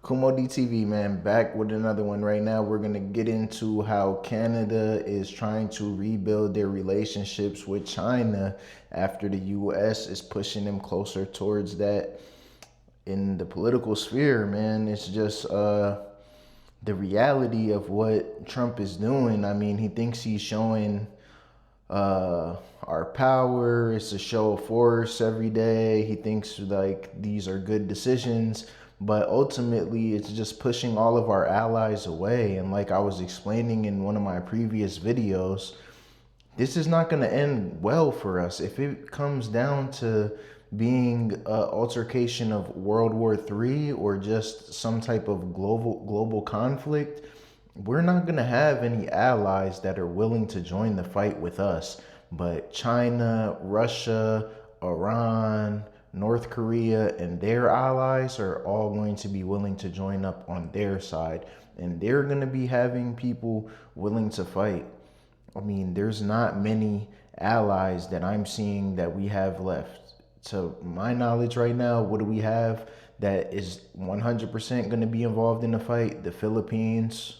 Kumo DTV, man, back with another one right now. We're going to get into how Canada is trying to rebuild their relationships with China after the U.S. is pushing them closer towards that in the political sphere, man. It's just the reality of what Trump is doing. I mean, he thinks he's showing our power. It's a show of force every day. He thinks like these are good decisions, but ultimately it's just pushing all of our allies away. And like I was explaining in one of my previous videos, this is not going to end well for us. If it comes down to being an altercation of World War III or just some type of global conflict, we're not going to have any allies that are willing to join the fight with us. But China, Russia, Iran, North Korea, and their allies are all going to be willing to join up on their side. And they're going to be having people willing to fight. I mean, there's not many allies that I'm seeing that we have left. To my knowledge right now, what do we have that is 100% going to be involved in the fight? The Philippines.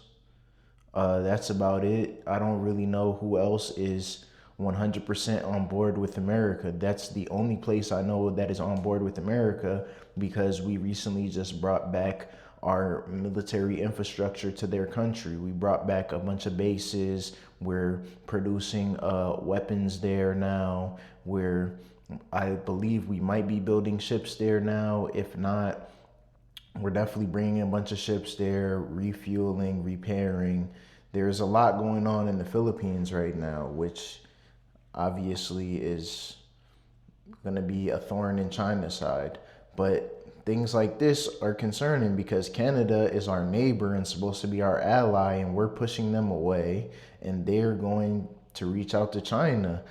That's about it. I don't really know who else is 100% on board with America. That's the only place I know that is on board with America, because we recently just brought back our military infrastructure to their country. We brought back a bunch of bases. We're producing weapons there now. I believe we might be building ships there now. If not, we're definitely bringing a bunch of ships there, refueling, repairing. There's a lot going on in the Philippines right now, which obviously is going to be a thorn in China's side. But things like this are concerning because Canada is our neighbor and supposed to be our ally, and we're pushing them away, and they're going to reach out to China.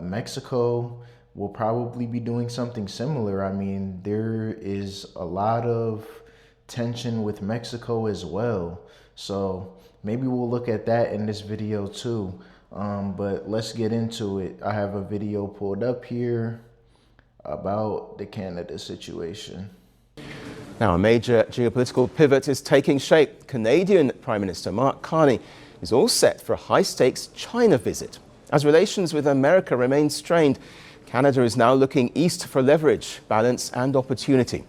Mexico will probably be doing something similar. I mean, there is a lot of tension with Mexico as well. So maybe we'll look at that in this video too. But let's get into it. I have a video pulled up here about the Canada situation. Now, a major geopolitical pivot is taking shape. Canadian Prime Minister Mark Carney is all set for a high-stakes China visit. As relations with America remain strained, Canada is now looking east for leverage, balance and opportunity.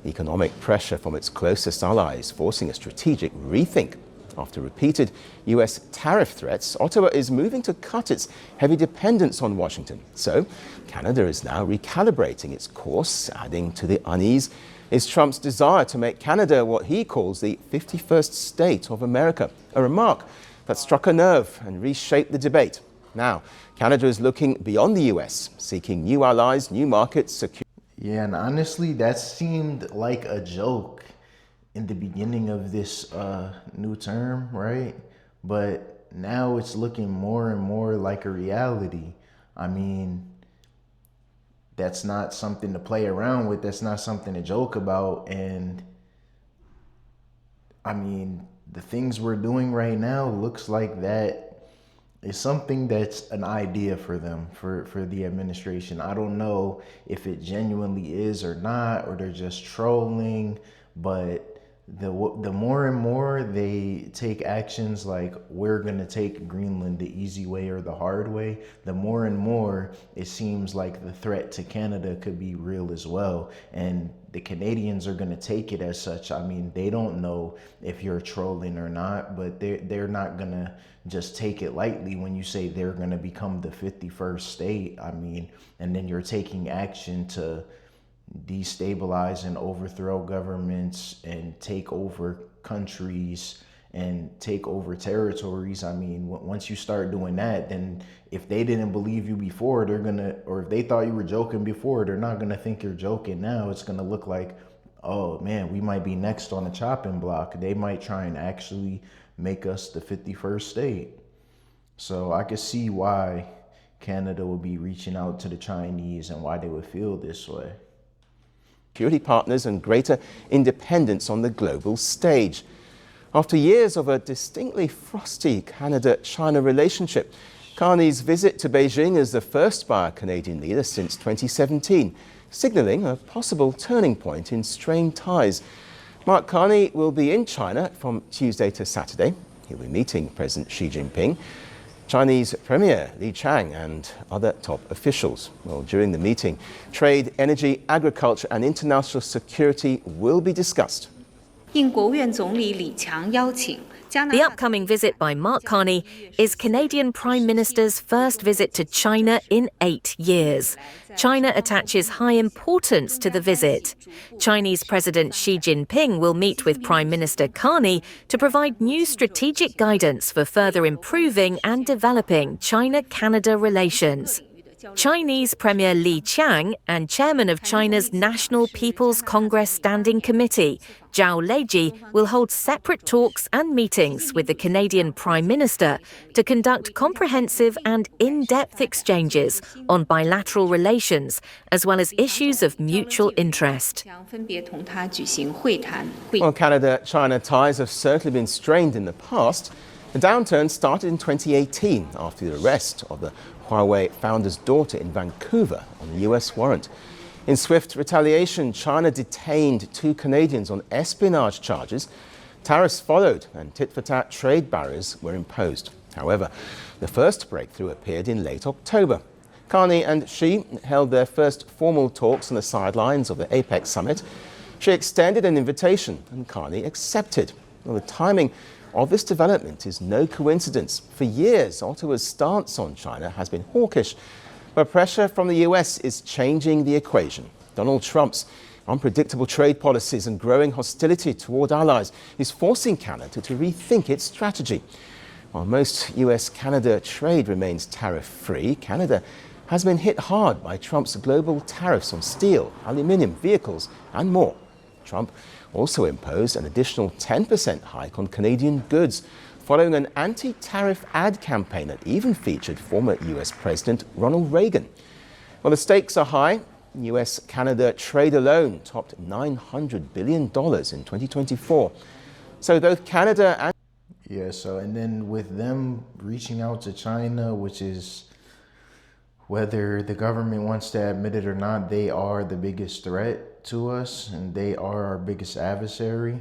Economic pressure from its closest allies forcing a strategic rethink. After repeated US tariff threats, Ottawa is moving to cut its heavy dependence on Washington. So Canada is now recalibrating its course. Adding to the unease is Trump's desire to make Canada what he calls the 51st state of America, a remark that struck a nerve and reshaped the debate. Now, Canada is looking beyond the US, seeking new allies, new markets, security. Yeah, and honestly, that seemed like a joke in the beginning of this new term, right? But now it's looking more and more like a reality. I mean, that's not something to play around with. That's not something to joke about. And I mean, the things we're doing right now looks like that is something that's an idea for them, for the administration. I don't know if it genuinely is or not, or they're just trolling, but the more and more they take actions like we're going to take Greenland the easy way or the hard way, the more and more it seems like the threat to Canada could be real as well. And the Canadians are going to take it as such. I mean, they don't know if you're trolling or not, but they're not going to just take it lightly when you say they're going to become the 51st state. I mean, and then you're taking action to destabilize and overthrow governments and take over countries and take over territories. I mean, once you start doing that, then if they didn't believe you before, they're gonna, or if they thought you were joking before, they're not gonna think you're joking now. It's gonna look like, oh man, we might be next on the chopping block. They might try and actually make us the 51st state. So I could see why Canada would be reaching out to the Chinese and why they would feel this way. Security partners and greater independence on the global stage. After years of a distinctly frosty Canada-China relationship, Carney's visit to Beijing is the first by a Canadian leader since 2017, signalling a possible turning point in strained ties. Mark Carney will be in China from Tuesday to Saturday. He'll be meeting President Xi Jinping, Chinese Premier Li Qiang and other top officials. Well, during the meeting, trade, energy, agriculture and international security will be discussed. The upcoming visit by Mark Carney is Canadian Prime Minister's first visit to China in 8 years. China attaches high importance to the visit. Chinese President Xi Jinping will meet with Prime Minister Carney to provide new strategic guidance for further improving and developing China-Canada relations. Chinese Premier Li Qiang and Chairman of China's National People's Congress Standing Committee, Zhao Leiji, will hold separate talks and meetings with the Canadian Prime Minister to conduct comprehensive and in-depth exchanges on bilateral relations, as well as issues of mutual interest. While Canada-China ties have certainly been strained in the past, the downturn started in 2018 after the arrest of the Huawei founder's daughter in Vancouver on a US warrant. In swift retaliation, China detained 2 Canadians on espionage charges. Tariffs followed and tit-for-tat trade barriers were imposed. However, the first breakthrough appeared in late October. Carney and Xi held their first formal talks on the sidelines of the APEC summit. Xi extended an invitation and Carney accepted. Well, the timing of this development is no coincidence. For years, Ottawa's stance on China has been hawkish, but pressure from the US is changing the equation. Donald Trump's unpredictable trade policies and growing hostility toward allies is forcing Canada to rethink its strategy. While most US-Canada trade remains tariff-free, Canada has been hit hard by Trump's global tariffs on steel, aluminium, vehicles, and more. Trump also imposed an additional 10% hike on Canadian goods, following an anti-tariff ad campaign that even featured former US President Ronald Reagan. Well, the stakes are high. US-Canada trade alone topped $900 billion in 2024. So both Canada and... Yeah, and then with them reaching out to China, which is, whether the government wants to admit it or not, they are the biggest threat to us and they are our biggest adversary.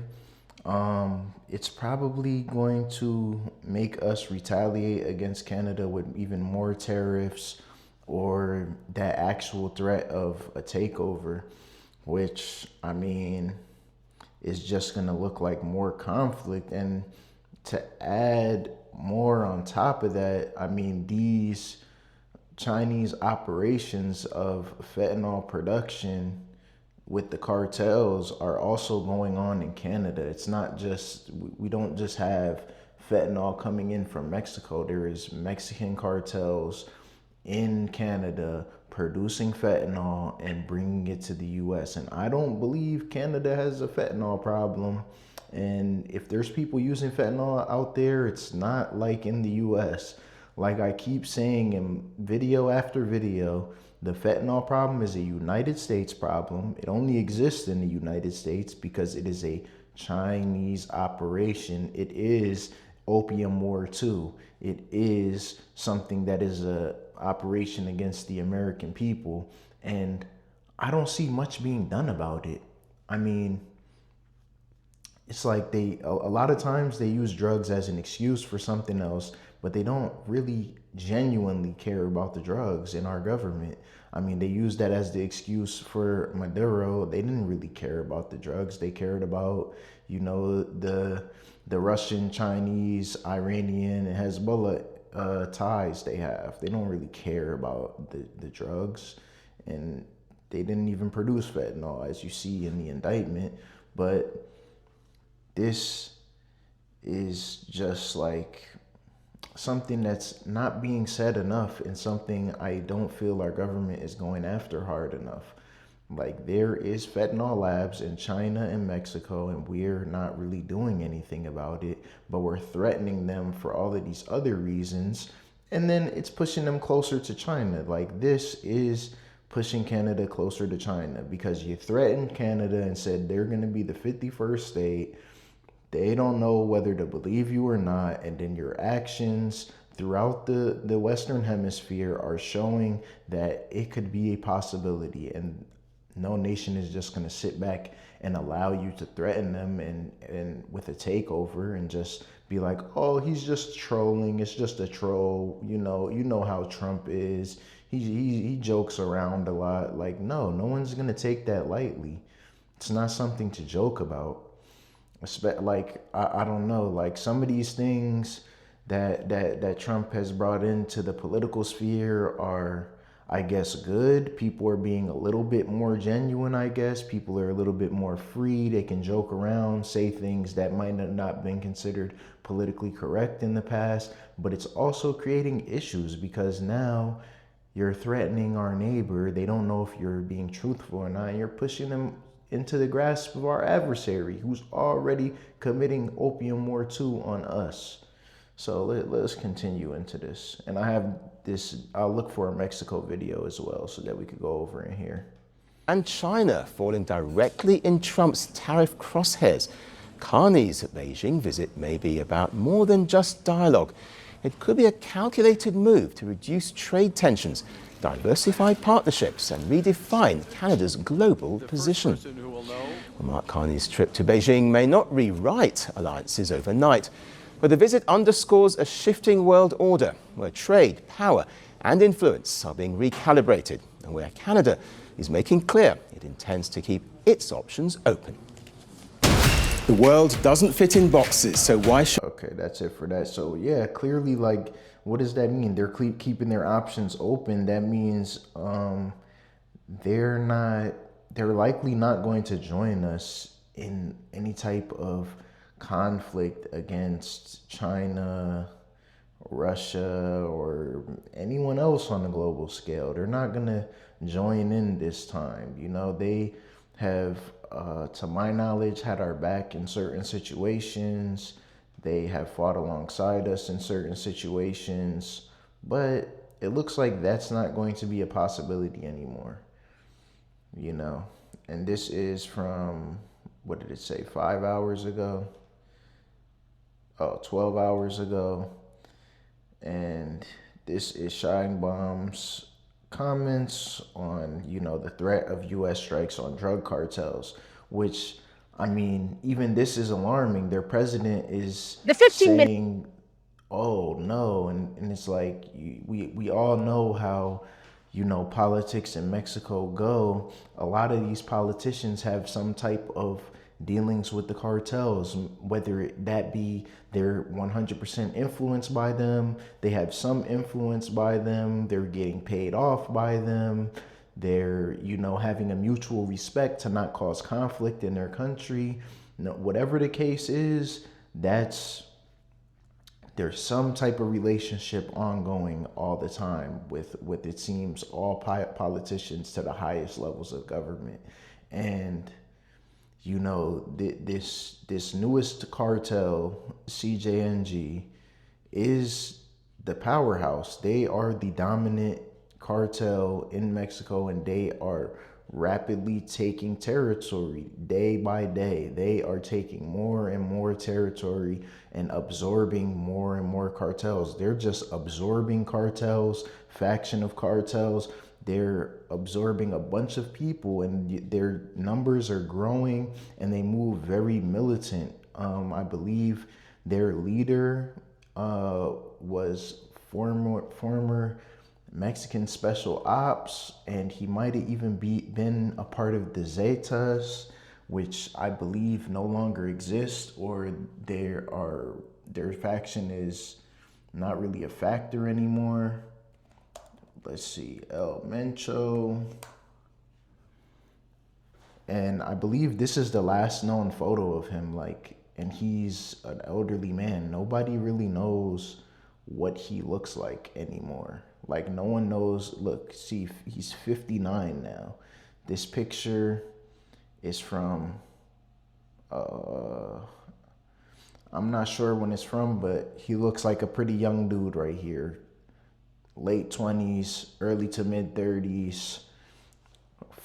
It's probably going to make us retaliate against Canada with even more tariffs or that actual threat of a takeover, which, I mean, is just going to look like more conflict. And to add more on top of that, I mean, these Chinese operations of fentanyl production with the cartels are also going on in Canada. It's not just, we don't just have fentanyl coming in from Mexico. There is Mexican cartels in Canada producing fentanyl and bringing it to the US. And I don't believe Canada has a fentanyl problem. And if there's people using fentanyl out there, it's not like in the US. Like I keep saying in video after video, the fentanyl problem is a United States problem. It only exists in the United States because it is a Chinese operation. It is Opium War II. It is something that is a operation against the American people. And I don't see much being done about it. I mean, it's like a lot of times they use drugs as an excuse for something else, but they don't really genuinely care about the drugs in our government. I mean, they used that as the excuse for Maduro. They didn't really care about the drugs. They cared about, you know, the Russian, Chinese, Iranian, and Hezbollah ties they have. They don't really care about the drugs, and they didn't even produce fentanyl, as you see in the indictment. But this is just like something that's not being said enough, and something I don't feel our government is going after hard enough. Like, there is fentanyl labs in China and Mexico, and we're not really doing anything about it, but we're threatening them for all of these other reasons. And then it's pushing them closer to China. Like, this is pushing Canada closer to China because you threatened Canada and said they're going to be the 51st state. They don't know whether to believe you or not. And then your actions throughout the Western Hemisphere are showing that it could be a possibility. And No nation is just going to sit back and allow you to threaten them and with a takeover and just be like, oh, he's just trolling. It's just a troll. You know how Trump is. He jokes around a lot. Like, no one's going to take that lightly. It's not something to joke about. Like, I don't know, like some of these things that Trump has brought into the political sphere are, I guess, good. People are being a little bit more genuine, I guess. People are a little bit more free. They can joke around, say things that might have not been considered politically correct in the past. But it's also creating issues because now you're threatening our neighbor. They don't know if you're being truthful or not. You're pushing them into the grasp of our adversary who's already committing opium war 2 on us. So let's continue into this. And I have this, I'll look for a Mexico video as well so that we could go over in here. And China falling directly in Trump's tariff crosshairs. Carney's Beijing visit may be about more than just dialogue. It could be a calculated move to reduce trade tensions, diversify partnerships and redefine Canada's global position. Well, Mark Carney's trip to Beijing may not rewrite alliances overnight, but the visit underscores a shifting world order where trade, power and influence are being recalibrated and where Canada is making clear it intends to keep its options open. The world doesn't fit in boxes, so why should... Okay, that's it for that. So yeah, clearly, like, what does that mean? They're keeping their options open. That means they're likely not going to join us in any type of conflict against China, Russia, or anyone else on a global scale. They're not going to join in this time. You know, they have, to my knowledge, had our back in certain situations. They have fought alongside us in certain situations, but it looks like that's not going to be a possibility anymore, you know? And this is from, what did it say, 5 hours ago? Oh, 12 hours ago. And this is Sheinbaum's comments on, you know, the threat of U.S. strikes on drug cartels, which, I mean, even this is alarming. Their president is saying, oh, no. And it's like, we all know how, you know, politics in Mexico go. A lot of these politicians have some type of dealings with the cartels, whether that be they're 100% influenced by them, they have some influence by them, they're getting paid off by them, they're, you know, having a mutual respect to not cause conflict in their country. No, whatever the case is, there's some type of relationship ongoing all the time with it seems all politicians to the highest levels of government. And you know, this newest cartel, CJNG, is the powerhouse. They are the dominant cartel in Mexico, and they are rapidly taking territory day by day. They are taking more and more territory and absorbing more and more cartels. They're just absorbing cartels, faction of cartels. They're absorbing a bunch of people, and their numbers are growing, and they move very militant. I believe their leader was former Mexican special ops, and he might have even been a part of the Zetas, which I believe no longer exists, or their faction is not really a factor anymore. Let's see, El Mencho. And I believe this is the last known photo of him, like, and he's an elderly man. Nobody really knows what he looks like anymore. Like, no one knows. Look, see, he's 59 now. This picture is from, I'm not sure when it's from, but he looks like a pretty young dude right here. Late 20s, early to mid 30s,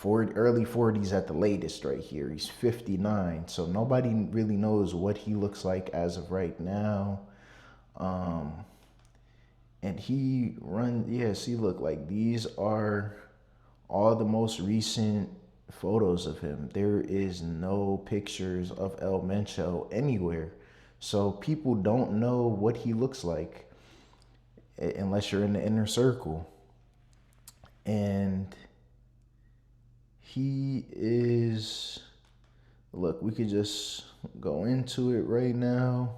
early 40s at the latest right here. He's 59, so nobody really knows what he looks like as of right now. And see, look, like, these are all the most recent photos of him. There is no pictures of El Mencho anywhere. So people don't know what he looks like unless you're in the inner circle. And he is, look, we could just go into it right now.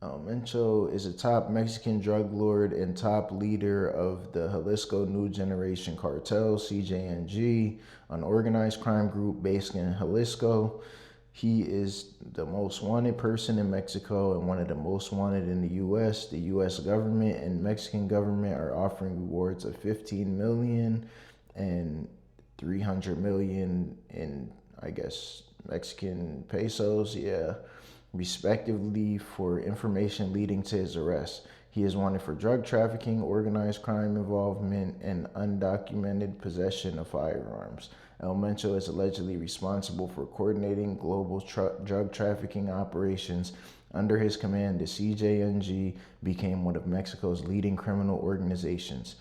El Mencho is a top Mexican drug lord and top leader of the Jalisco New Generation Cartel, CJNG, an organized crime group based in Jalisco. He is the most wanted person in Mexico and one of the most wanted in the U.S. The U.S. government and Mexican government are offering rewards of $15 million and $300 million in, I guess, Mexican pesos, respectively, for information leading to his arrest. He is wanted for drug trafficking, organized crime involvement, and undocumented possession of firearms. El Mencho is allegedly responsible for coordinating global drug trafficking operations. Under his command, the CJNG became one of Mexico's leading criminal organizations.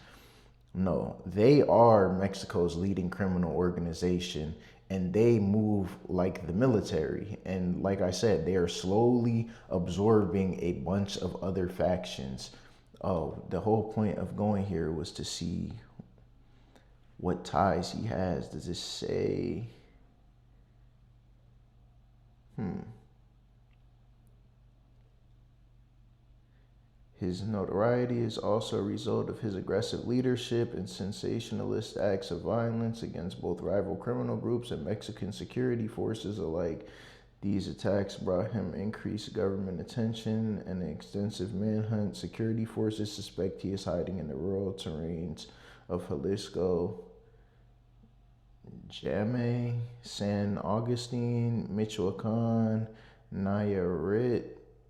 No, they are Mexico's leading criminal organization, and they move like the military. And like I said, they are slowly absorbing a bunch of other factions. Oh, the whole point of going here was to see what ties he has. Does it say? His notoriety is also a result of his aggressive leadership and sensationalist acts of violence against both rival criminal groups and Mexican security forces alike. These attacks brought him increased government attention and an extensive manhunt. Security forces suspect he is hiding in the rural terrains of Jalisco, Jame, San Agustin, Michoacan, Nayarit,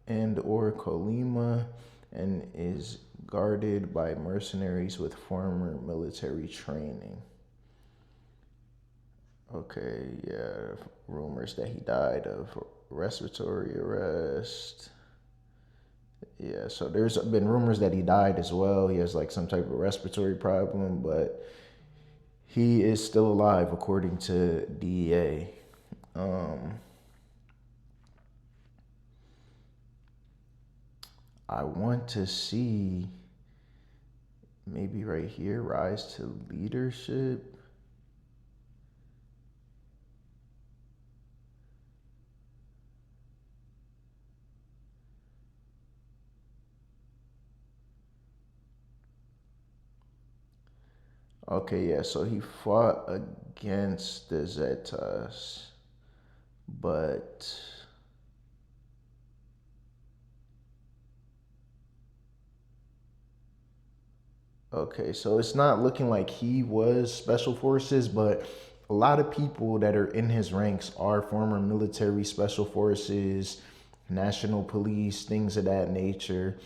and or Colima, and is guarded by mercenaries with former military training. Okay, rumors that he died of respiratory arrest. Yeah, so there's been rumors that he died as well. He has like some type of respiratory problem, but he is still alive according to DEA. I want to see maybe right here, rise to leadership. Okay, yeah, so he fought against the Zetas, but okay, so it's not looking like he was special forces, but a lot of people that are in his ranks are former military, special forces, national police, things of that nature.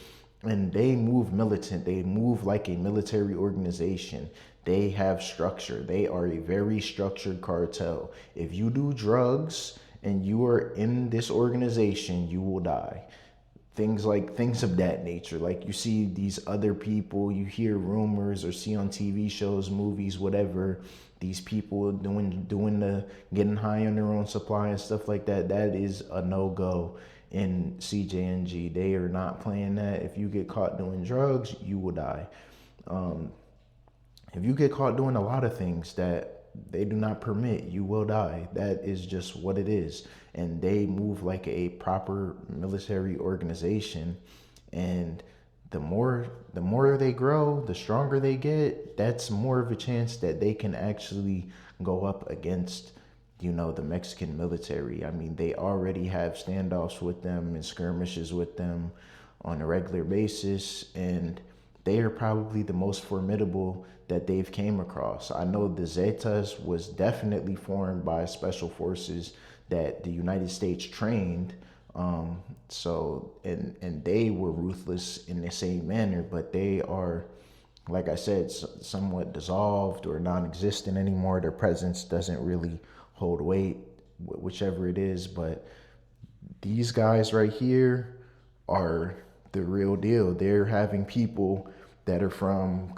And they move militant. They move like a military organization. They have structure. They are a very structured cartel. If you do drugs and you are in this organization, you will die. Things of that nature. Like you see these other people, you hear rumors or see on TV shows, movies, whatever, these people doing the getting high on their own supply and stuff like that. That is a no-go in CJNG. They are not playing that. If you get caught doing drugs, you will die. If you get caught doing a lot of things that they do not permit, you will die. That is just what it is. And they move like a proper military organization. And the more they grow, the stronger they get, that's more of a chance that they can actually go up against, the Mexican military. I mean, they already have standoffs with them and skirmishes with them on a regular basis, and they are probably the most formidable that they've came across. I know the Zetas was definitely formed by special forces that the United States trained. And they were ruthless in the same manner, but they are, like I said, somewhat dissolved or non-existent anymore. Their presence doesn't really hold weight, whichever it is. But these guys right here are the real deal. They're having people that are from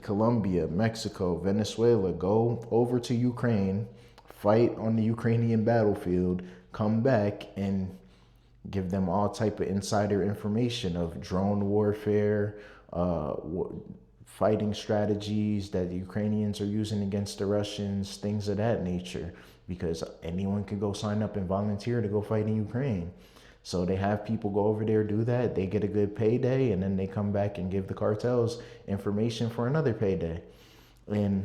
Colombia, Mexico, Venezuela, go over to Ukraine, fight on the Ukrainian battlefield, come back and give them all type of insider information of drone warfare, fighting strategies that the Ukrainians are using against the Russians, things of that nature, because anyone can go sign up and volunteer to go fight in Ukraine. So they have people go over there, do that, they get a good payday, and then they come back and give the cartels information for another payday. And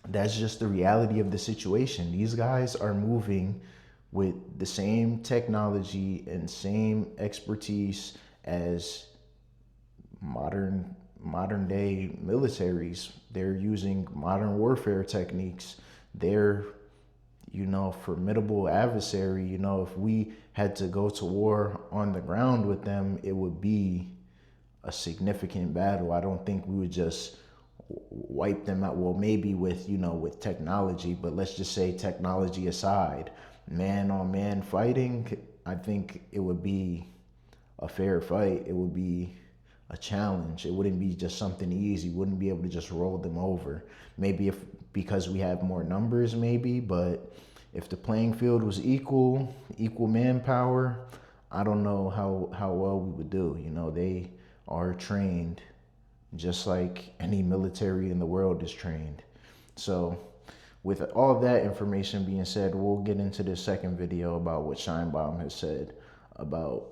that's just the reality of the situation. These guys are moving with the same technology and same expertise as modern day militaries. They're using modern warfare techniques. They're, formidable adversary. If we had to go to war on the ground with them, it would be a significant battle. I don't think we would just wipe them out. Well, maybe with technology, but let's just say technology aside, man on man fighting, I think it would be a fair fight. It would be a challenge. It wouldn't be just something easy. Wouldn't be able to just roll them over. Maybe because we have more numbers, maybe, but if the playing field was equal manpower, I don't know how well we would do. They are trained just like any military in the world is trained. So with all that information being said, we'll get into the second video about what Sheinbaum has said about,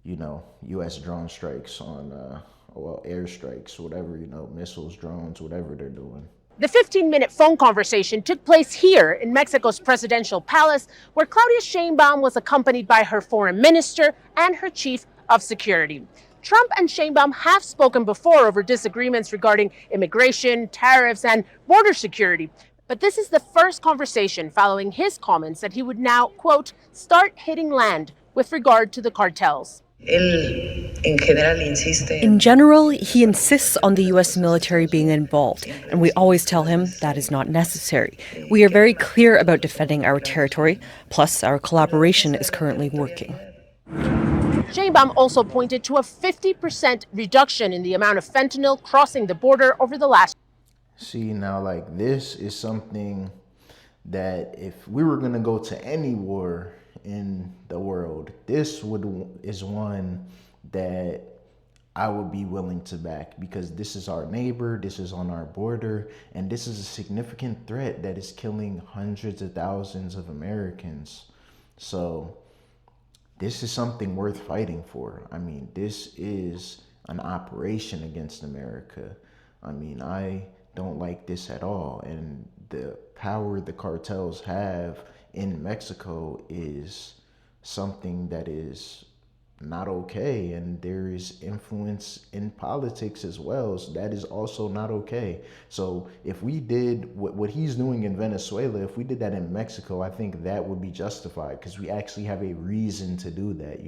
U.S. drone strikes on, airstrikes, whatever, missiles, drones, whatever they're doing. The 15-minute phone conversation took place here in Mexico's presidential palace, where Claudia Sheinbaum was accompanied by her foreign minister and her chief of security. Trump and Sheinbaum have spoken before over disagreements regarding immigration, tariffs, and border security. But this is the first conversation following his comments that he would now, quote, start hitting land with regard to the cartels. In general, he insists on the U.S. military being involved, and we always tell him that is not necessary. We are very clear about defending our territory, plus our collaboration is currently working. Sheinbaum also pointed to a 50% reduction in the amount of fentanyl crossing the border over the last. See, now, this is something that if we were going to go to any war in the world, this is one that I would be willing to back, because this is our neighbor, this is on our border, and this is a significant threat that is killing hundreds of thousands of Americans. So this is something worth fighting for. I mean, this is an operation against America. I mean, I don't like this at all. And the power the cartels have in Mexico is something that is not okay. And there is influence in politics as well. So that is also not okay. So if we did what he's doing in Venezuela, if we did that in Mexico, I think that would be justified, because we actually have a reason to do that.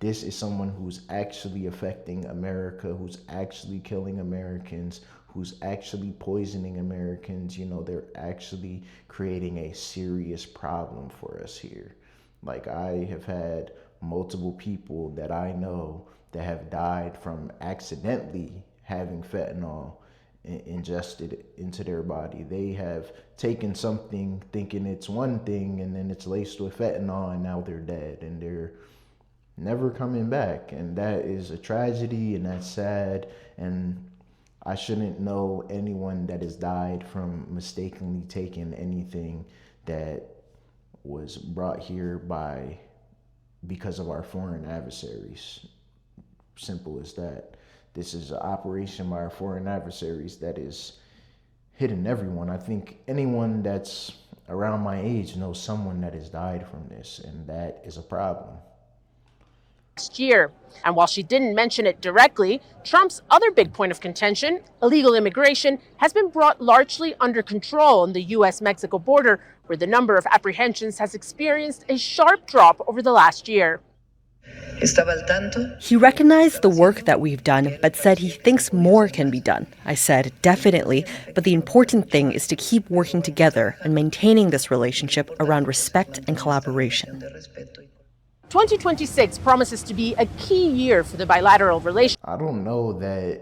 This is someone who's actually affecting America, who's actually killing Americans, who's actually poisoning Americans. They're actually creating a serious problem for us here. I have had multiple people that I know that have died from accidentally having fentanyl ingested into their body. They have taken something thinking it's one thing, and then it's laced with fentanyl, and now they're dead, and they're never coming back. And that is a tragedy, and that's sad. And I shouldn't know anyone that has died from mistakenly taking anything that was brought here because of our foreign adversaries. Simple as that. This is an operation by our foreign adversaries that is hitting everyone. I think anyone that's around my age knows someone that has died from this, and that is a problem. Year. And while she didn't mention it directly, Trump's other big point of contention, illegal immigration, has been brought largely under control on the U.S.-Mexico border, where the number of apprehensions has experienced a sharp drop over the last year. He recognized the work that we've done, but said he thinks more can be done. I said, definitely, but the important thing is to keep working together and maintaining this relationship around respect and collaboration. 2026 promises to be a key year for the bilateral relationship. I don't know that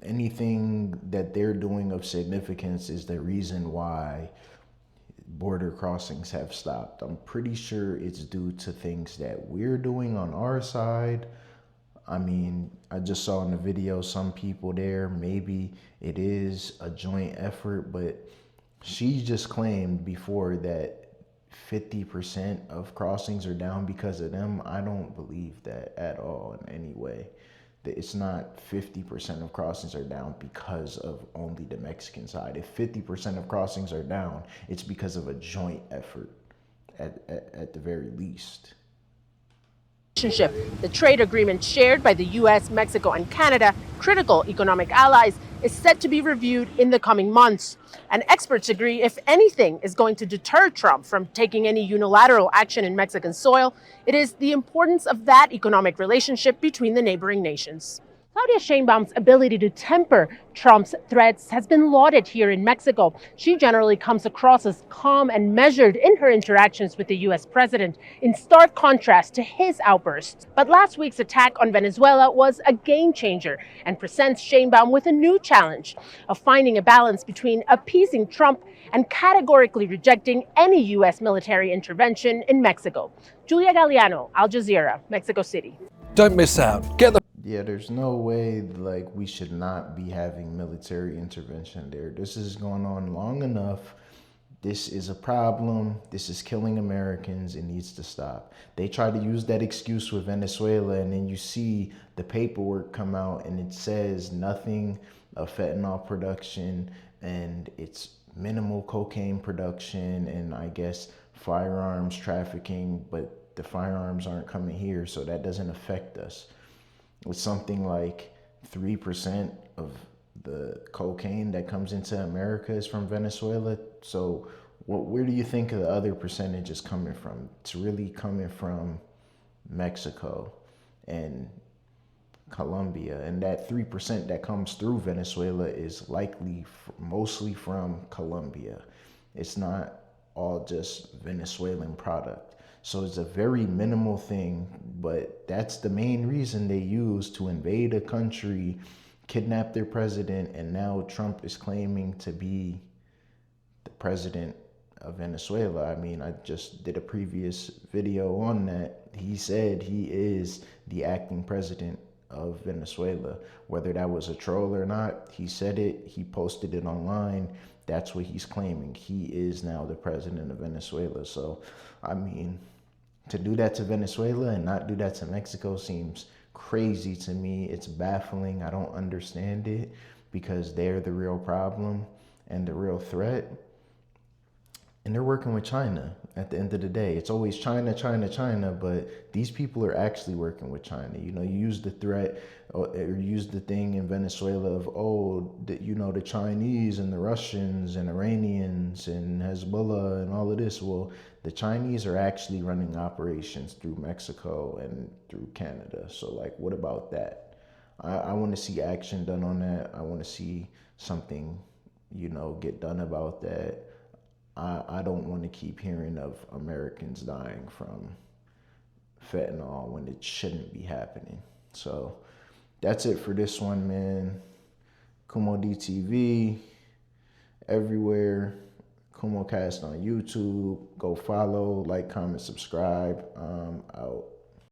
anything that they're doing of significance is the reason why border crossings have stopped. I'm pretty sure it's due to things that we're doing on our side. I mean, I just saw in the video some people there, maybe it is a joint effort, but she just claimed before that 50% of crossings are down because of them. I don't believe that at all in any way. It's not 50% of crossings are down because of only the Mexican side. If 50% of crossings are down, it's because of a joint effort at the very least. The trade agreement shared by the US, Mexico, and Canada, critical economic allies, is set to be reviewed in the coming months. And experts agree if anything is going to deter Trump from taking any unilateral action in Mexican soil, it is the importance of that economic relationship between the neighboring nations. Claudia Sheinbaum's ability to temper Trump's threats has been lauded here in Mexico. She generally comes across as calm and measured in her interactions with the U.S. president, in stark contrast to his outbursts. But last week's attack on Venezuela was a game changer and presents Sheinbaum with a new challenge of finding a balance between appeasing Trump and categorically rejecting any U.S. military intervention in Mexico. Julia Galliano, Al Jazeera, Mexico City. Don't miss out. Get the Yeah, there's no way like we should not be having military intervention there. This is going on long enough. This is a problem. This is killing Americans. It needs to stop. They try to use that excuse with Venezuela, and then you see the paperwork come out and it says nothing of fentanyl production, and it's minimal cocaine production, and I guess firearms trafficking, but the firearms aren't coming here, so that doesn't affect us. With something like 3% of the cocaine that comes into America is from Venezuela. So where do you think the other percentage is coming from? It's really coming from Mexico and Colombia. And that 3% that comes through Venezuela is likely mostly from Colombia. It's not all just Venezuelan product. So it's a very minimal thing, but that's the main reason they use to invade a country, kidnap their president, and now Trump is claiming to be the president of Venezuela. I mean, I just did a previous video on that. He said he is the acting president of Venezuela. Whether that was a troll or not, he said it, he posted it online. That's what he's claiming. He is now the president of Venezuela. So, I mean, to do that to Venezuela and not do that to Mexico seems crazy to me. It's baffling. I don't understand it because they're the real problem and the real threat. And they're working with China at the end of the day. It's always China, China, China, but these people are actually working with China. You know, you use the threat or use the thing in Venezuela of, the Chinese and the Russians and Iranians and Hezbollah and all of this. Well, the Chinese are actually running operations through Mexico and through Canada. So, like, what about that? I want to see action done on that. I want to see something, get done about that. I don't want to keep hearing of Americans dying from fentanyl when it shouldn't be happening. So that's it for this one, man. Kumo DTV everywhere. KumoCast on YouTube. Go follow, like, comment, subscribe. Out.